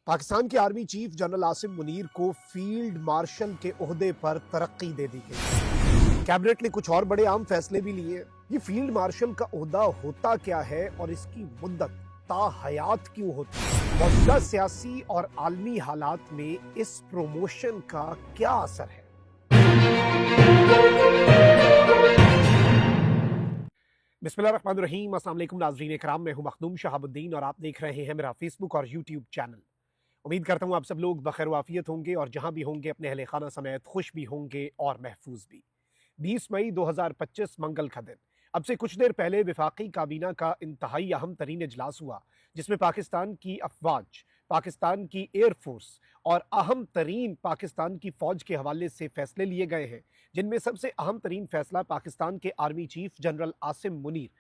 पाकिस्तान के army chief general Asim Munir को field marshal के ओहदे पर तरक्की दे दी गई। कैबिनेट ने कुछ और बड़े अहम फैसले भी लिए। ये फील्ड मार्शल का ओहदा होता क्या है और इसकी मुद्दत ता हयात क्यों होती है? मौजूदा सियासी और आलमी हालात में इस प्रमोशन का क्या असर है? बिस्मिल्लाहिर्रहमानिर्रहीम। अस्सलाम वालेकुम नाज़रीन इकराम, मैं हूं मखदूम शहाबुद्दीन और आप देख रहे हैं मेरा फेसबुक और यूट्यूब चैनल। उम्मीद करता हूं आप सब लोग बखैर वाफियत होंगे और जहां भी होंगे अपने अहले खाना समेत खुश भी होंगे और महफूज भी। 20 मई 2025 मंगल का दिन। अब से कुछ देर पहले विफाकी काबीना का इंतहाई अहम तरीन इजलास हुआ, जिसमें पाकिस्तान की अफवाज, पाकिस्तान की एयरफोर्स और अहम तरीन पाकिस्तान की फौज के हवाले से फैसले लिए गए हैं, जिनमें सबसे अहम तरीन फैसला पाकिस्तान के army chief general Asim Munir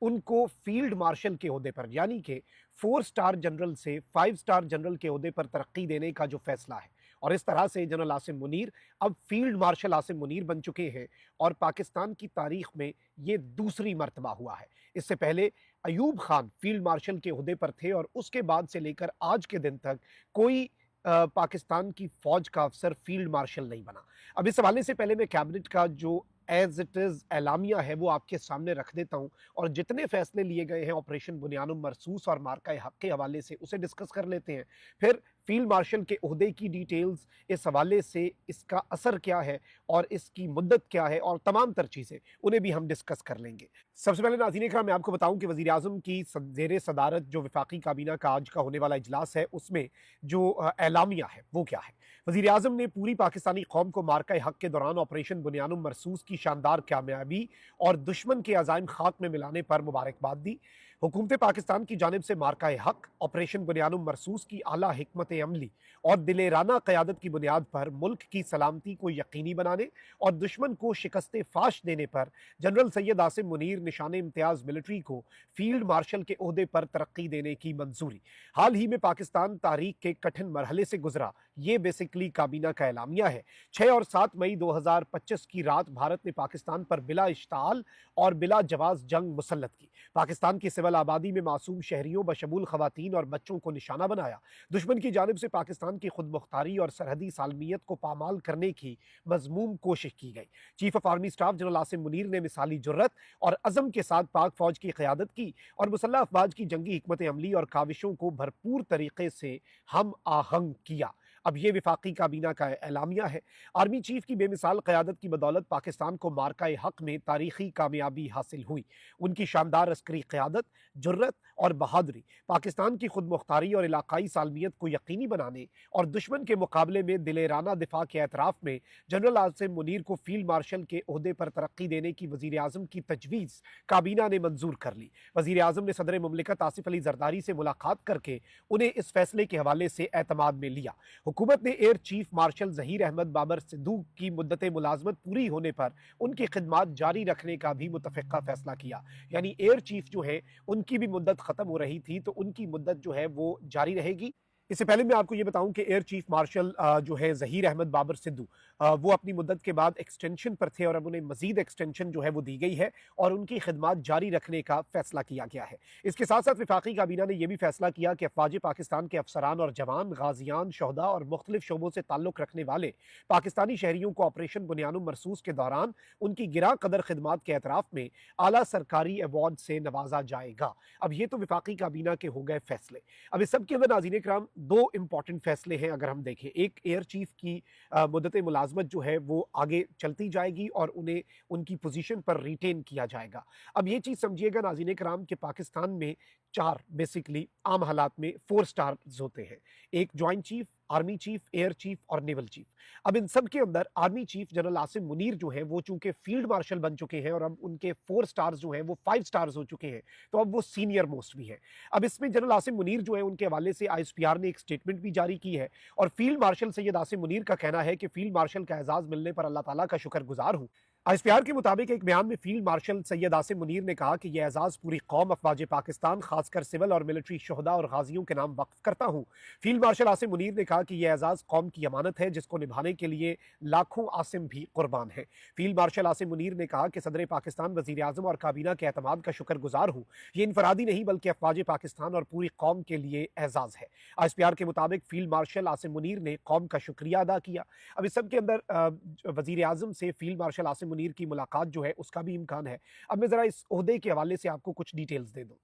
उनको फील्ड मार्शल के ओहदे पर, यानी कि 4 स्टार जनरल से 5 स्टार जनरल के ओहदे पर तरक्की देने का जो फैसला है। और इस तरह से जनरल आसिम मुनीर अब फील्ड मार्शल आसिम मुनीर बन चुके हैं और पाकिस्तान की तारीख में ये दूसरी मर्तबा हुआ है। इससे पहले अयूब खान फील्ड मार्शल के ओहदे पर थे और उसके बाद से लेकर आज के दिन तक कोई पाकिस्तान की फौज का अफसर फील्ड मार्शल नहीं बना। अब इस हवाले से पहले मैं कैबिनेट का जो एज इट इज़ एलामिया है वो आपके सामने रख देता हूं और जितने फैसले लिए गए हैं ऑपरेशन बुनियानुम मरसूस और मार्का हक के हवाले से उसे डिस्कस कर लेते हैं। फिर फील्ड मार्शल के ओहदे की डिटेल्स, इस हवाले से इसका असर क्या है और इसकी मुद्दत क्या है और तमाम तर चीज़ें उन्हें भी हम डिस्कस कर लेंगे। सबसे पहले नाज़रीन इकराम, मैं आपको बताऊं कि वज़ीर आज़म की ज़ेर सदारत जो वफाकी काबीना का आज का होने वाला इजलास है, उसमें जो एलामिया है वो क्या है। वज़ीर आज़म ने पूरी पाकिस्तानी कौम को मार्का हक के दौरान ऑपरेशन बुनियानुम मरसूस की शानदार कामयाबी और दुश्मन के अज़ाइम खाक में मिलाने पर मुबारकबाद दी। हुकूमत पाकिस्तान की जानिब से मार्का हक, ऑपरेशन बुनियानुम मरसूस की आला हिकमत अमली और दिलेराना क़यादत की बुनियाद पर मुल्क की सलामती को यकीनी बनाने और दुश्मन को शिकस्त फाश देने पर जनरल सैयद आसिम मुनीर निशान इम्तियाज़ मिलिट्री को फील्ड मार्शल के ओहदे पर तरक्की देने की मंजूरी। हाल ही में पाकिस्तान तारीख के कठिन मरहले से गुजरा, ये बेसिकली काबीना का एलामिया है। 6 और 7 मई 2025 की रात भारत ने पाकिस्तान पर बिला इश्ताल और बिला जवाज जंग मुसल्लत की। पाकिस्तान की सिविल आबादी में मासूम शहरियों बशमूल खवातीन और बच्चों को निशाना बनाया। दुश्मन की जानिब से पाकिस्तान की खुद मुख्तारी और सरहदी सालमियत को पामाल करने की मजमूम कोशिश की गई। Chief of army staff general Asim Munir ने मिसाली जुर्रत और अज़म के साथ पाक फौज की क़यादत की और मुसल्लह अफवाज की जंगी हिकमत अमली और काविशों को भरपूर तरीके से हम आहंग किया। अब ये विफाकी काबीना का एलामिया है। आर्मी चीफ की बेमिसाल क़यादत की बदौलत पाकिस्तान को मार्का हक में तारीखी कामयाबी हासिल हुई। उनकी शानदार अस्करी क़यादत, जुर्रत और बहादुरी पाकिस्तान की खुद मुख्तारी और इलाकाई सालमियत को यकीनी बनाने और दुश्मन के मुकाबले में दिलेराना दिफा के एतराफ़ में जनरल आसिम मुनीर को फील्ड मार्शल के ओहदे पर तरक्की देने की वज़ीर आज़म की तजवीज़ काबीना ने मंजूर कर ली। वज़ीर आज़म ने सदर मुमलिकत आसिफ अली जरदारी से मुलाकात करके उन्हें इस फैसले के हवाले से एतमाद में लिया। हुकूमत ने air chief marshal Zaheer Ahmed Babar Sidhu की मुद्दत मुलाजमत पूरी होने पर उनकी खिदमात जारी रखने का भी मुतफ़िक़ा फैसला किया। यानी एयर चीफ जो है उनकी भी मुद्दत ख़त्म हो रही थी, तो उनकी मुद्दत जो है वो जारी रहेगी। इससे पहले मैं आपको ये बताऊं कि एयर चीफ मार्शल जो है ज़हीर अहमद बाबर सिद्दू, वो अपनी मुद्दत के बाद एक्सटेंशन पर थे और अब उन्हें मजीद एक्सटेंशन जो है वो दी गई है और उनकी खिदमात जारी रखने का फैसला किया गया है। इसके साथ साथ विफाकी काबीना ने यह भी फैसला किया कि अफवाज पाकिस्तान के अफसरान और जवान, गाजियान, शहदा और मुख्तलिफ शोबों से ताल्लुक़ रखने वाले पाकिस्तानी शहरियों को ऑपरेशन बुनियानुम मरसूस के दौरान उनकी गिरा कदर खिदमात के एतराफ़ में आला सरकारी अवार्ड से नवाजा जाएगा। अब ये तो विफाकी काबीना के हो गए फैसले। अब इस सब के अंदर नाज़रीन इकराम दो इंपॉर्टेंट फैसले हैं अगर हम देखें। एक, एयर चीफ की मुद्दत मुलाजमत जो है वो आगे चलती जाएगी और उन्हें उनकी पोजीशन पर रिटेन किया जाएगा। अब ये चीज़ समझिएगा नाज़रीन इकराम कि पाकिस्तान में 4 बेसिकली आम हालात में 4 स्टार्स होते हैं। एक joint chief, army chief, air chief और नेवल चीफ। अब इन सब के अंदर army chief general Asim Munir जो है वो चूंकि फील्ड मार्शल बन चुके हैं और अब उनके 4 स्टार्स जो हैं वो 5 स्टार्स हो चुके हैं, तो अब वो सीनियर मोस्ट भी हैं। अब इसमें जनरल आसिम मुनीर जो है उनके हवाले से आईएसपीआर ने एक स्टेटमेंट भी जारी की है और फील्ड मार्शल सैयद आसिम मुनीर का कहना है कि फील्ड मार्शल का एजाज़ मिलने पर अल्लाह ताला का शुक्रगुजार हूँ। ISPR के मुताबिक एक बयान में फील्ड मार्शल सैयद आसिम मुनीर ने कहा कि यह एजाज़ पूरी कौम अफवाज पाकिस्तान खासकर सिविल और मिलिट्री शहदा और गाजियों के नाम वक्फ करता हूँ। फील्ड मार्शल आसिम मुनीर ने कहा कि यह एजाज़ कौम की अमानत है जिसको निभाने के लिए लाखों आसिम भी कुर्बान हैं। फील्ड मार्शल आसिम मुनीर ने कहा कि सदर पाकिस्तान, वज़ीर आज़म और काबीना के एतमाद का शुक्रगुजार हूँ। ये इनफरादी नहीं बल्कि अफवाज पाकिस्तान और पूरी कौम के लिए एजाज़ है। ISPR के मुताबिक फील्ड मार्शल आसिम मुनीर ने कौम का शुक्रिया अदा किया। अब इस सब के अंदर वज़ीर आज़म से फील्ड मार्शल आसिम मुनीर की मुलाकात जो है उसका भी इम्कान है। अब मैं ज़रा इस ओहदे के हवाले से आपको कुछ डिटेल्स दे दूँ।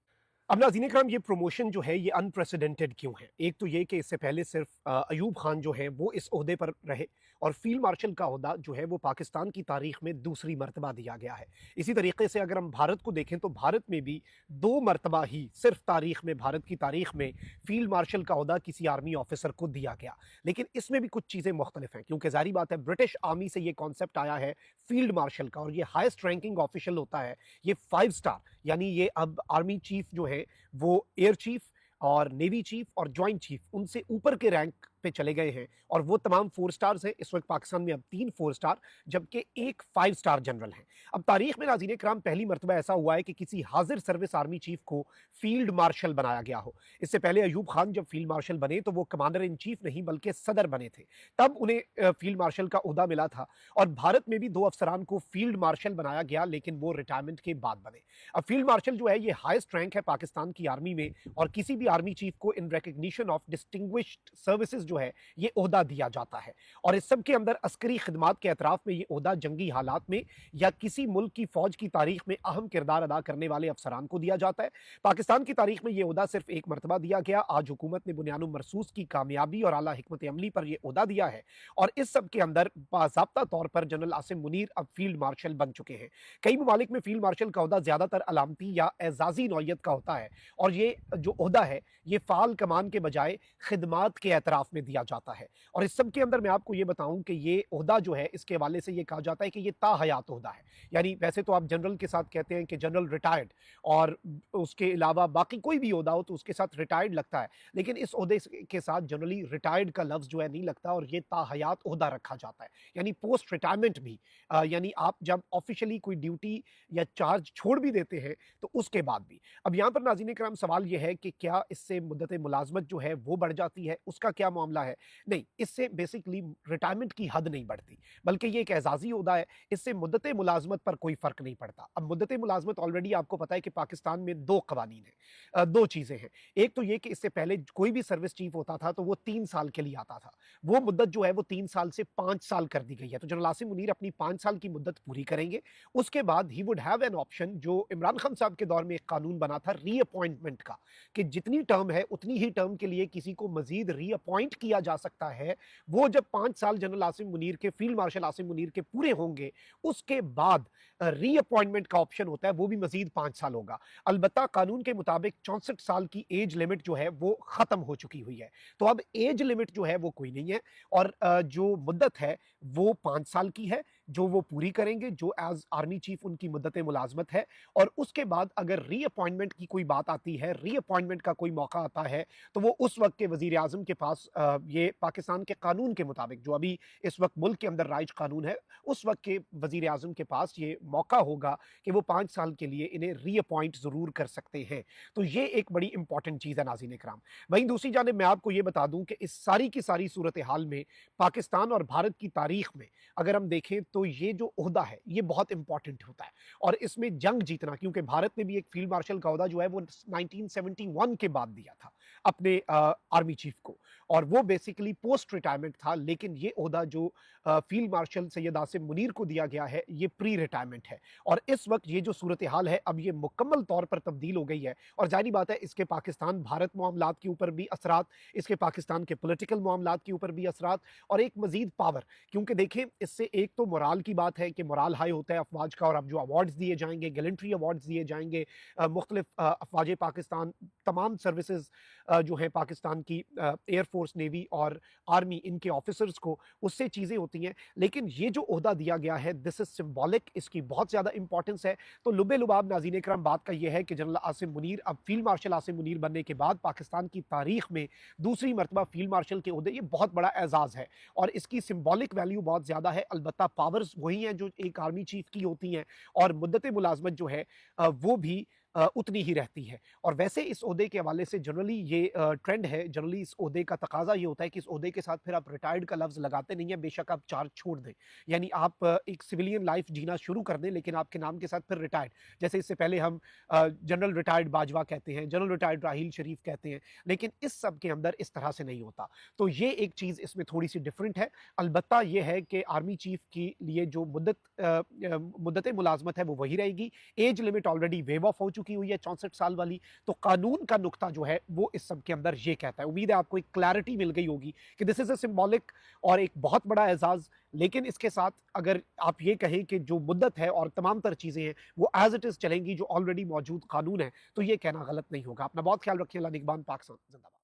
अब नाज़रीन इकराम, ये प्रमोशन जो है ये अनप्रेसिडेंटेड क्यों है? एक तो ये कि इससे पहले सिर्फ अयूब खान जो है वो इस ओहदे पर रहे और फील्ड मार्शल का ओहदा जो है वो पाकिस्तान की तारीख में दूसरी मर्तबा दिया गया है। इसी तरीके से अगर हम भारत को देखें तो भारत में भी 2 मर्तबा ही सिर्फ तारीख में, भारत की तारीख में फील्ड मार्शल का ओहदा किसी आर्मी ऑफिसर को दिया गया। लेकिन इसमें भी कुछ चीज़ें मुख्तलिफ हैं क्योंकि ज़ाहिर बात है ब्रिटिश आर्मी से ये कॉन्सेप्ट आया है फील्ड मार्शल का, और ये हाईएस्ट रैंकिंग ऑफिशियल होता है। ये 5 स्टार, यानी ये अब आर्मी चीफ जो है वो एयर चीफ और नेवी चीफ और ज्वाइंट चीफ उनसे ऊपर के रैंक पे चले गए हैं, और वो तमाम 4 स्टार्स हैं। इस वक्त पाकिस्तान में अब 3 4 स्टार जबकि एक 5 स्टार जनरल है। अब तारीख में नाज़रीन इकराम पहली मरतबा ऐसा हुआ है कि किसी हाजिर सर्विस आर्मी चीफ को फील्ड मार्शल बनाया गया हो। इससे पहले अयूब खान जब फील्ड मार्शल बने तो वो कमांडर इन चीफ नहीं बल्कि सदर बने थे, तब उन्हें फील्ड मार्शल का ओहदा मिला था। और भारत में भी 2 अफसरान को फील्ड मार्शल बनाया गया लेकिन वो रिटायरमेंट के बाद बने। अब फील्ड मार्शल जो है ये हाईएस्ट रैंक है पाकिस्तान की आर्मी में, और किसी भी आर्मी चीफ को इन रिकग्निशन ऑफ डिस्टिंग्विश्ड सर्विसेज जो है ये ओहदा दिया जाता है। और इस सब के अंदर अस्करी खिदमात के एतराफ में ये ओहदा जंगी हालात में या किसी मुल्क की फौज की तारीख में अहम किरदार अदा करने वाले अफसरान को दिया जाता है। पाकिस्तान की तारीख में ये ओहदा सिर्फ एक मरतबा दिया गया। आज हुकूमत ने बुनियाद मरसूस की कामयाबी और आला हिकमत अमली पर यह ओहदा दिया है, और इस सब के अंदर बाज़ाब्ता तौर पर जनरल आसिम मुनीर अब फील्ड मार्शल बन चुके हैं। कई ममालिक में फील्ड मार्शल का ओहदा ज्यादातर अलामती या एजाजी नौयत का होता है, और ये जो ओहदा है ये फाल कमान के बजाय खिदमात के एतराफ में दिया जाता है। और इस सब के अंदर मैं आपको ये बताऊं कि ये ओहदा जो है इसके हवाले से ये कहा जाता है कि ये ताहयात ओहदा है। यानी वैसे तो आप जनरल के साथ कहते हैं कि जनरल रिटायर्ड, और उसके अलावा बाकी कोई भी ओहदा हो तो उसके साथ रिटायर्ड लगता है, लेकिन इस ओहदे के साथ जनरली रिटायर्ड का लफ्ज़ जो है नहीं लगता, और ये ताहयात ओहदा रखा जाता है। यानी पोस्ट रिटायरमेंट भी, यानी आप जब ऑफिशियली कोई ड्यूटी या चार्ज छोड़ भी देते हैं तो उसके बाद भी। अब यहाँ पर नाज़रीन इकराम सवाल ये है कि क्या इससे मुद्दत मुलाजमत जो है वो बढ़ जाती है, उसका क्या मामला है? नहीं, इससे बेसिकली रिटायरमेंट की हद नहीं बढ़ती, बल्कि ये एक एजाजी ओहदा है। इससे मुद्दत मुलाजमत पर कोई फ़र्क नहीं पड़ता। अब मुद्दत मुलाजमत ऑलरेडी आपको पता है कि पाकिस्तान में 2 कवानीन हैं, 2 चीज़ें हैं। एक तो ये कि इससे पहले कोई भी सर्विस चीफ होता था तो वो 3 साल के लिए आता था। वो मुद्दत जो है वो 3 साल से 5 साल कर दी गई है। तो जनरल आसिम मुनीर अपनी 5 साल की मुद्दत पूरी करेंगे। उसके बाद he would have an option, जो इमरान खान साहब के दौर में एक कानून बना था रीअपॉइंटमेंट का, कि जितनी टर्म है उतनी ही टर्म के लिए किसी को मजीद रीअपॉइंट किया जा सकता है। वो जब 5 साल जनरल आसिम मुनीर के, फील्ड मार्शल आसिम मुनीर के पूरे होंगे, उसके बाद रीअपॉइंटमेंट का ऑप्शन होता है, वो भी मजीद 5 साल होगा। अलबत्ता कानून के मुताबिक 64 साल की एज लिमिट जो है वो खत्म हो चुकी हुई है। तो अब एज लिमिट जो है वो कोई नहीं है, और जो मुद्दत है वो 5 साल की है जो वो पूरी करेंगे, जो एज आर्मी चीफ उनकी मुद्दत मुलाजमत है। और उसके बाद अगर रीअपॉइंटमेंट की कोई बात आती है, रीअपॉइंटमेंट का कोई मौका आता है, तो वो उस वक्त के वजीर आजम के पास, ये पाकिस्तान के कानून के मुताबिक जो अभी इस वक्त मुल्क के अंदर राइज कानून है, उस वक्त के वजीर आजम के पास ये मौका होगा कि वो 5 साल के लिए इन्हें रीअपॉइंट जरूर कर सकते हैं। तो ये एक बड़ी इंपॉर्टेंट चीज़ है नाज़रीन इकराम। वहीं दूसरी जानिब मैं आपको ये बता दूं कि इस सारी की सारी सूरत हाल में पाकिस्तान और भारत की तारीख में अगर हम देखें तो ये जो ओहदा है ये बहुत इंपॉर्टेंट होता है, और इसमें जंग जीतना, क्योंकि भारत ने भी एक फील्ड मार्शल का ओहदा जो है वो 1971 के बाद दिया था अपने आर्मी चीफ को, और वो बेसिकली पोस्ट रिटायरमेंट था। लेकिन ये ओहदा जो फील्ड मार्शल सैयद आसिम मुनीर को दिया गया है ये प्री रिटायरमेंट है, और इस वक्त ये जो सूरत हाल है अब ये मुकम्मल तौर पर तब्दील हो गई है। और जाहिर बात है इसके पाकिस्तान भारत मामलात के ऊपर भी असरात, इसके पाकिस्तान के पॉलिटिकल मामलात के ऊपर भी असरात, और एक मजीद पावर, क्योंकि देखें इससे एक तो मोराल की बात है कि मोराल हाई होता है अफवाज का, और अब जो अवार्ड्स दिए जाएंगे, गैलेंट्री अवार्ड्स दिए जाएंगे मुख्तलिफ अफवाज पाकिस्तान, तमाम सर्विसेज जो है पाकिस्तान की एयरफोर्स, नेवी और आर्मी, इनके ऑफिसर्स को, उससे चीज़ें होती हैं। लेकिन ये जो ओहदा दिया गया है, दिस इज़ सिंबॉलिक, इसकी बहुत ज़्यादा इंपॉर्टेंस है। तो लुबे लुबाब नाज़रीन इकराम, बात का ये है कि जनरल आसिम मुनीर अब फील्ड मार्शल आसिम मुनीर बनने के बाद पाकिस्तान की तारीख में दूसरी मरतबा फील्ड मार्शल के ओहदे, ये बहुत बड़ा एजाज़ है और इसकी सिंबॉलिक वैल्यू बहुत ज़्यादा है। अलबत्ता पावर्स वही हैं जो एक आर्मी चीफ की होती हैं और मुद्दत मुलाजमत जो है वो भी उतनी ही रहती है। और वैसे इस ओहदे के हवाले से जनरली ये ट्रेंड है, जनरली इस ओहदे का तकाजा ये होता है कि इस ओहदे के साथ फिर आप रिटायर्ड का लफ्ज़ लगाते नहीं हैं, बेशक आप चार्ज छोड़ दें। यानी आप एक सिविलियन लाइफ जीना शुरू कर दें, लेकिन आपके नाम के साथ फिर रिटायर्ड, जैसे इससे पहले हम जनरल रिटायर्ड बाजवा कहते हैं, जनरल रिटायर्ड राहील शरीफ कहते हैं, लेकिन इस सब के अंदर इस तरह से नहीं होता। तो ये एक चीज़ इसमें थोड़ी सी डिफरेंट है। अलबत्ता ये है कि आर्मी चीफ के लिए जो मुद्दत मुलाजमत है वो वही रहेगी। Age limit already wave of हो चुकी हुई है 64 साल वाली। तो कानून का नुक्ता जो है वो इस सब के अंदर ये कहता है। उम्मीद है आपको एक क्लैरिटी मिल गई होगी कि दिस इज अ सिंबॉलिक और एक बहुत बड़ा एजाज। लेकिन इसके साथ अगर आप ये कहें कि जो मुद्दत है और तमाम तर चीज़ें हैं वो एज इट इज़ चलेंगी, जो ऑलरेडी मौजूद कानून है, तो ये कहना गलत नहीं होगा। अपना बहुत ख्याल रखिए। अल्लाह निगहबान। पाकिस्तान जिंदाबाद।